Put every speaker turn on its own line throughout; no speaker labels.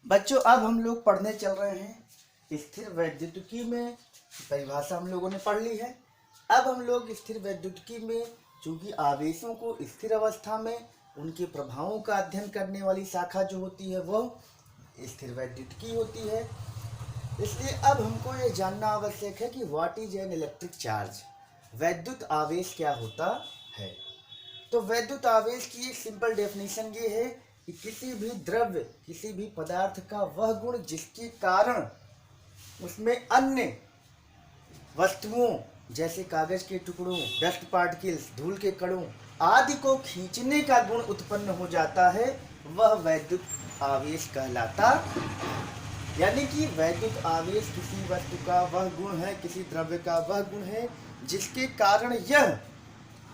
बच्चों अब हम लोग पढ़ने चल रहे हैं स्थिर वैद्युतिकी में। परिभाषा हम लोगों ने पढ़ ली है। अब हम लोग स्थिर वैद्युतिकी में चूंकि आवेशों को स्थिर अवस्था में उनके प्रभावों का अध्ययन करने वाली शाखा जो होती है वो स्थिर वैद्युतिकी होती है। इसलिए अब हमको ये जानना आवश्यक है कि what is an electric charge, वैद्युत आवेश क्या होता है। तो वैद्युत आवेश की एक सिंपल डेफिनेशन ये है कि किसी भी द्रव्य किसी भी पदार्थ का वह गुण जिसके कारण उसमें अन्य वस्तुओं जैसे कागज के टुकड़ों, डस्ट पार्टिकल्स, धूल के कणों आदि को खींचने का गुण उत्पन्न हो जाता है, वह वैद्युत आवेश कहलाता। यानी कि वैद्युत आवेश किसी वस्तु का वह गुण है, किसी द्रव्य का वह गुण है जिसके कारण यह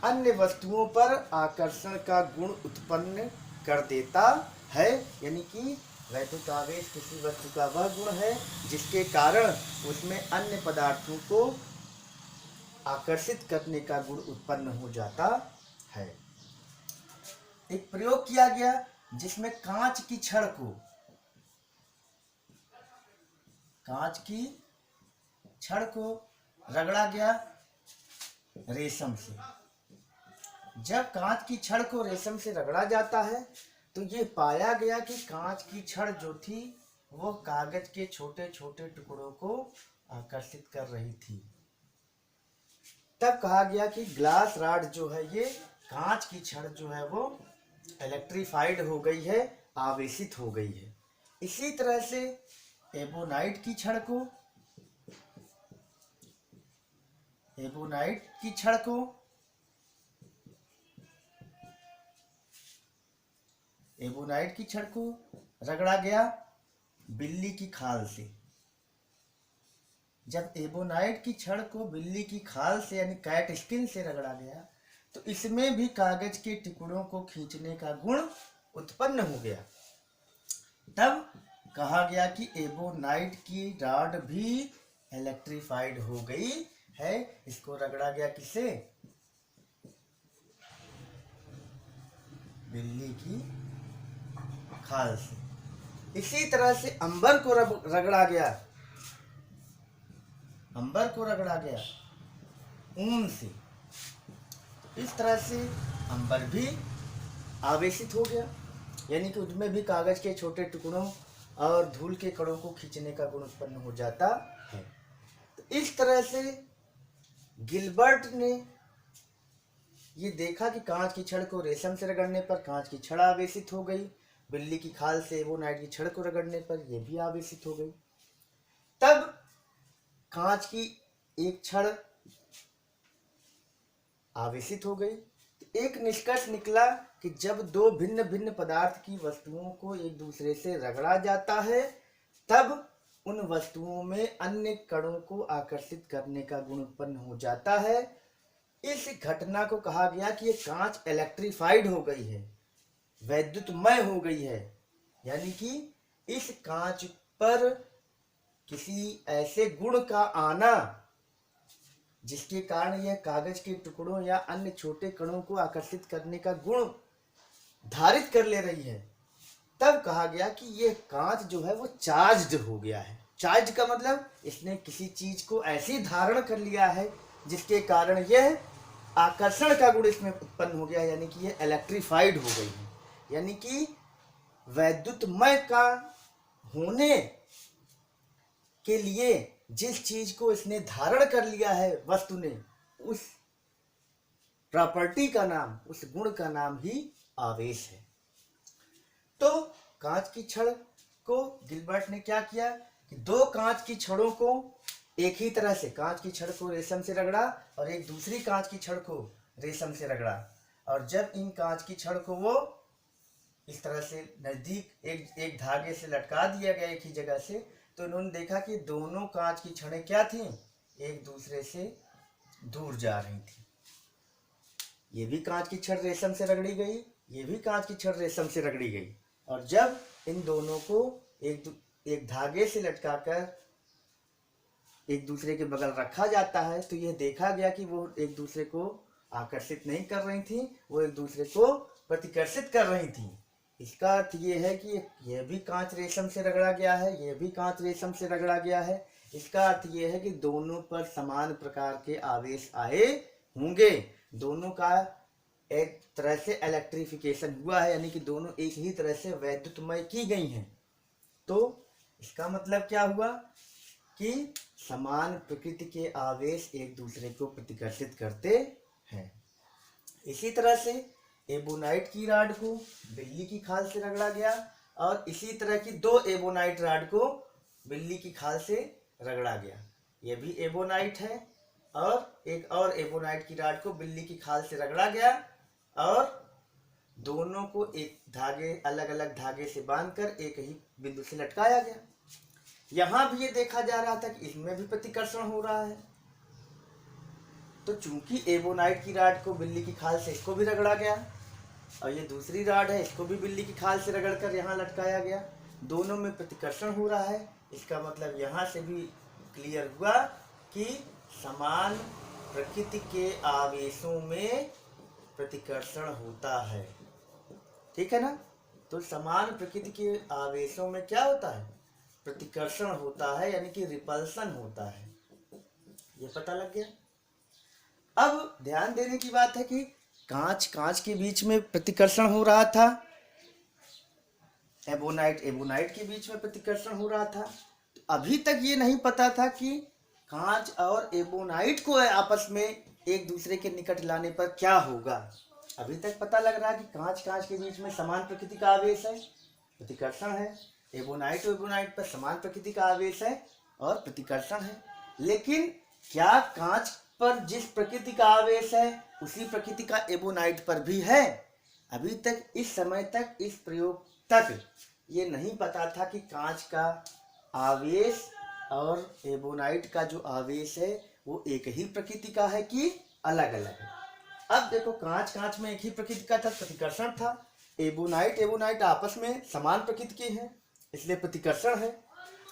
अन्य वस्तुओं पर आकर्षण का गुण उत्पन्न कर देता है। यानी कि वैद्युत आवेश किसी वस्तु का वह गुण है जिसके कारण उसमें अन्य पदार्थों को आकर्षित करने का गुण उत्पन्न हो जाता है। एक प्रयोग किया गया जिसमें कांच की छड़ को रगड़ा गया रेशम से। जब कांच की छड़ को रेशम से रगड़ा जाता है तो ये पाया गया कि कांच की छड़ जो थी वो कागज के छोटे छोटे टुकड़ों को आकर्षित कर रही थी। तब कहा गया कि ग्लास रॉड जो है, ये कांच की छड़ जो है वो इलेक्ट्रीफाइड हो गई है, आवेशित हो गई है। इसी तरह से एबोनाइट की छड़ को रगड़ा गया बिल्ली की खाल से। जब एबोनाइट की छड़ को बिल्ली की खाल से यानी कैट स्किन से रगड़ा गया तो इसमें भी कागज के टुकड़ों को खींचने का गुण उत्पन्न हो गया। तब कहा गया कि एबोनाइट की रॉड भी इलेक्ट्रीफाइड हो गई है। इसको रगड़ा गया किसे? बिल्ली की खाल से। इसी तरह से अंबर को रगड़ा गया ऊन से। इस तरह से अंबर भी आवेशित हो गया, यानी कि उसमें भी कागज के छोटे टुकड़ों और धूल के कणों को खींचने का गुण उत्पन्न हो जाता है। तो इस तरह से गिलबर्ट ने ये देखा कि कांच की छड़ को रेशम से रगड़ने पर कांच की छड़ आवेशित हो गई, बिल्ली की खाल से एबोनाइट की छड़ को रगड़ने पर यह भी आवेशित हो गई। तब कांच की एक छड़ आवेशित हो गई तो एक निष्कर्ष निकला कि जब दो भिन्न भिन्न पदार्थ की वस्तुओं को एक दूसरे से रगड़ा जाता है तब उन वस्तुओं में अन्य कणों को आकर्षित करने का गुण उत्पन्न हो जाता है। इस घटना को कहा गया कि ये कांच इलेक्ट्रीफाइड हो गई है, वैद्युतमय हो गई है। यानी कि इस कांच पर किसी ऐसे गुण का आना जिसके कारण यह कागज के टुकड़ों या अन्य छोटे कणों को आकर्षित करने का गुण धारित कर ले रही है, तब कहा गया कि यह कांच जो है वो चार्ज्ड हो गया है। चार्ज का मतलब इसने किसी चीज को ऐसी धारण कर लिया है जिसके कारण यह आकर्षण का गुण इसमें उत्पन्न हो गया, यानी कि यह इलेक्ट्रीफाइड हो गई है। यानी कि वैद्युतमय का होने के लिए जिस चीज को इसने धारण कर लिया है वस्तु ने, उस प्रॉपर्टी का नाम, उस गुण का नाम ही आवेश है। तो कांच की छड़ को गिलबर्ट ने क्या किया कि दो कांच की छड़ों को एक ही तरह से, कांच की छड़ को रेशम से रगड़ा और एक दूसरी कांच की छड़ को रेशम से रगड़ा, और जब इन कांच की छड़ को वो इस तरह से नजदीक एक धागे से लटका दिया गया एक ही जगह से, तो उन्होंने देखा कि दोनों कांच की छड़ें क्या थीं, एक दूसरे से दूर जा रही थी। ये भी कांच की छड़ रेशम से रगड़ी गई, ये भी कांच की छड़ रेशम से रगड़ी गई, और जब इन दोनों को एक धागे से लटकाकर एक दूसरे के बगल रखा जाता है तो यह देखा गया कि वो एक दूसरे को आकर्षित नहीं कर रही थी, वो एक दूसरे को प्रतिकर्षित कर रही थी। इसका अर्थ ये है कि यह भी कांच रेशम से रगड़ा गया है, यह भी कांच रेशम से रगड़ा गया है। इसका अर्थ ये है कि दोनों पर समान प्रकार के आवेश आए होंगे, दोनों का एक तरह से इलेक्ट्रिफिकेशन हुआ है, यानी कि दोनों एक ही तरह से वैद्युतमय की गई हैं। तो इसका मतलब क्या हुआ कि समान प्रकृति के आवेश एक दूसरे को प्रतिकर्षित करते हैं। इसी तरह से एबोनाइट की राड को बिल्ली की खाल से रगड़ा गया और इसी तरह की दो एबोनाइट राड को बिल्ली की खाल से रगड़ा गया। यह भी एबोनाइट है और एक और एबोनाइट की राड को बिल्ली की खाल से रगड़ा गया और दोनों को एक धागे, अलग अलग धागे से बांधकर एक ही बिंदु से लटकाया गया। यहां भी ये देखा जा रहा था कि इसमें भी प्रतिकर्षण हो रहा है। तो चूंकि एबोनाइट की राड को बिल्ली की खाल से इसको भी रगड़ा गया और ये दूसरी राड है, इसको भी बिल्ली की खाल से रगड़कर यहाँ लटकाया गया, दोनों में प्रतिकर्षण हो रहा है। इसका मतलब यहाँ से भी क्लियर हुआ कि समान प्रकृति के आवेशों में प्रतिकर्षण होता है। ठीक है ना। तो समान प्रकृति के आवेशों में क्या होता है? प्रतिकर्षण होता है, यानी कि रिपल्सन होता है। ये पता लग गया। अब ध्यान देने की बात है कि कांच के बीच में प्रतिकर्षण हो रहा था, एबोनाइट के बीच में प्रतिकर्षण हो रहा था। तो अभी तक ये नहीं पता था कि कांच और एबोनाइट को आपस में एक दूसरे के निकट लाने पर क्या होगा। अभी तक पता लग रहा है कि कांच के बीच में समान प्रकृति का आवेश है, प्रतिकर्षण है, एबोनाइट पर समान प्रकृति का आवेश है और प्रतिकर्षण है। लेकिन क्या कांच पर जिस प्रकृति का आवेश है उसी प्रकृति का एबोनाइट पर भी है? अभी तक, इस समय तक, इस प्रयोग तक ये नहीं पता था कि कांच का आवेश और एबोनाइट का जो आवेश है वो एक ही प्रकृति का है कि अलग अलग है। अब देखो, कांच में एक ही प्रकृति का था, प्रतिकर्षण था। एबोनाइट आपस में समान प्रकृति के हैं, इसलिए प्रतिकर्षण है।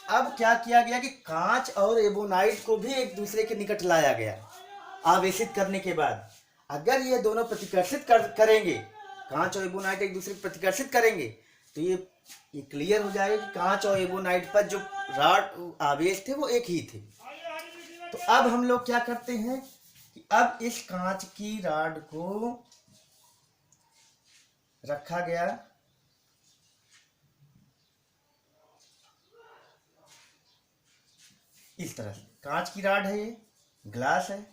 अब क्या किया गया कि कांच और एबोनाइट को भी एक दूसरे के निकट लाया गया आवेशित करने के बाद। अगर ये दोनों प्रतिकर्षित करेंगे, कांच और एबोनाइट एक दूसरे को प्रतिकर्षित करेंगे, तो ये क्लियर हो जाएगा कि कांच और एबोनाइट पर जो राड आवेश थे वो एक ही थे। तो अब हम लोग क्या करते हैं कि अब इस कांच की राड को रखा गया इस तरह से। कांच की राड है, ये ग्लास है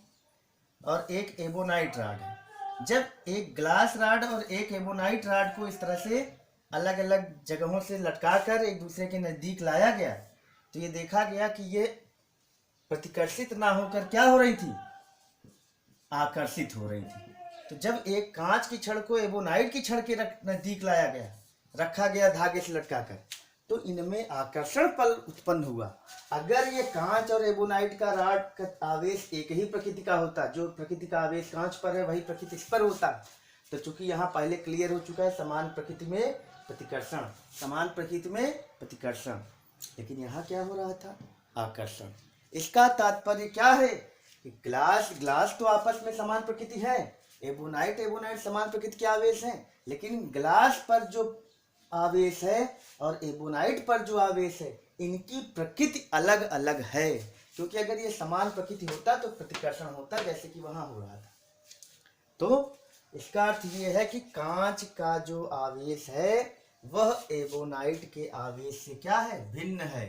और एक एबोनाइट राड है। जब एक ग्लास राड और एक एबोनाइट राड को इस तरह से अलग अलग जगहों से लटकाकर एक दूसरे के नजदीक लाया गया, तो ये देखा गया कि ये प्रतिकर्षित ना होकर क्या हो रही थी? आकर्षित हो रही थी। तो जब एक कांच की छड़ को एबोनाइट की छड़ के नजदीक लाया गया, रखा गया धागे से लटकाकर, तो इनमें आकर्षण पल उत्पन्न हुआ। अगर ये कांच और एबोनाइट का राड का आवेश एक ही प्रकृति का होता, जो प्रकृति का आवेश कांच पर है वही प्रकृति इस पर होता, तो चूंकि यहाँ पहले क्लियर हो चुका है समान प्रकृति में प्रतिकर्षण, समान प्रकृति में प्रतिकर्षण, लेकिन यहाँ क्या हो रहा था? आकर्षण। इसका तात्पर्य क्या है कि ग्लास तो आपस में समान प्रकृति है, एबोनाइट समान प्रकृति के आवेश हैं, लेकिन ग्लास पर जो आवेश है और एबोनाइट पर जो आवेश है, इनकी प्रकृति अलग अलग है। क्योंकि अगर ये समान प्रकृति होता तो प्रतिकर्षण होता, जैसे कि वहां हो रहा था। तो इसका अर्थ ये है कि कांच का जो आवेश है वह एबोनाइट के आवेश से क्या है? भिन्न है।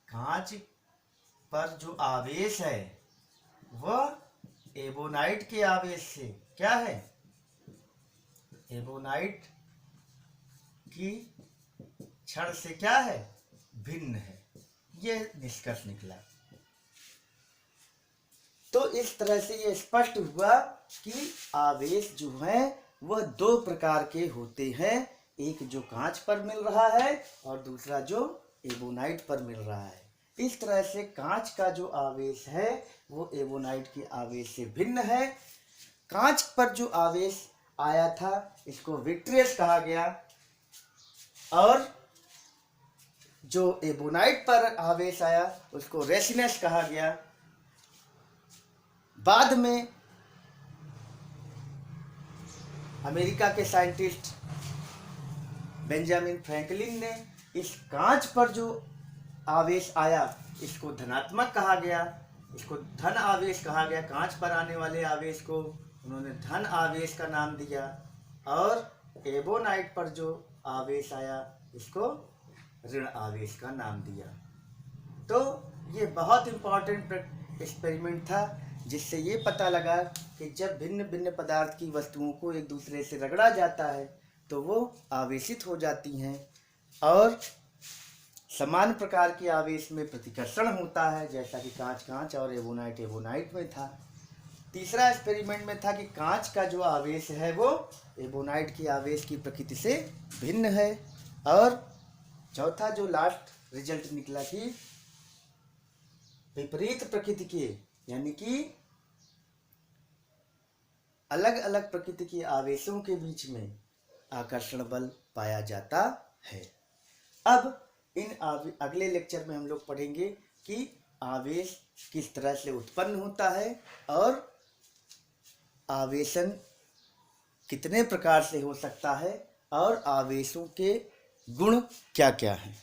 कांच पर जो आवेश है वह एबोनाइट के आवेश से क्या है? एबोनाइट की छड़ से क्या है? भिन्न है। यह निष्कर्ष निकला। तो इस तरह से यह स्पष्ट हुआ कि आवेश जो है वह दो प्रकार के होते हैं, एक जो कांच पर मिल रहा है और दूसरा जो एबोनाइट पर मिल रहा है। इस तरह से कांच का जो आवेश है वो एबोनाइट के आवेश से भिन्न है। कांच पर जो आवेश आया था इसको विट्रियस कहा गया और जो एबोनाइट पर आवेश आया उसको रेसिनस कहा गया। बाद में अमेरिका के साइंटिस्ट बेंजामिन फ्रैंकलिन ने इस कांच पर जो आवेश आया इसको धनात्मक कहा गया, इसको धन आवेश कहा गया। कांच पर आने वाले आवेश को उन्होंने धन आवेश का नाम दिया, और एबोनाइट पर जो आवेश आया इसको ऋण आवेश का नाम दिया। तो ये बहुत इम्पॉर्टेंट एक्सपेरिमेंट था, जिससे ये पता लगा कि जब भिन्न भिन्न पदार्थ की वस्तुओं को एक दूसरे से रगड़ा जाता है तो वो आवेशित हो जाती हैं, और समान प्रकार के आवेश में प्रतिकर्षण होता है, जैसा कि कांच कांच और एबोनाइट एबोनाइट में था। तीसरा एक्सपेरिमेंट में था कि कांच का जो आवेश है वो एबोनाइट के आवेश की प्रकृति से भिन्न है। और चौथा जो लास्ट रिजल्ट निकला कि विपरीत प्रकृति के, यानी कि अलग अलग प्रकृति के आवेशों के बीच में आकर्षण बल पाया जाता है। अब इन अगले लेक्चर में हम लोग पढ़ेंगे कि आवेश किस तरह से उत्पन्न होता है और आवेशन कितने प्रकार से हो सकता है और आवेशों के गुण क्या क्या हैं।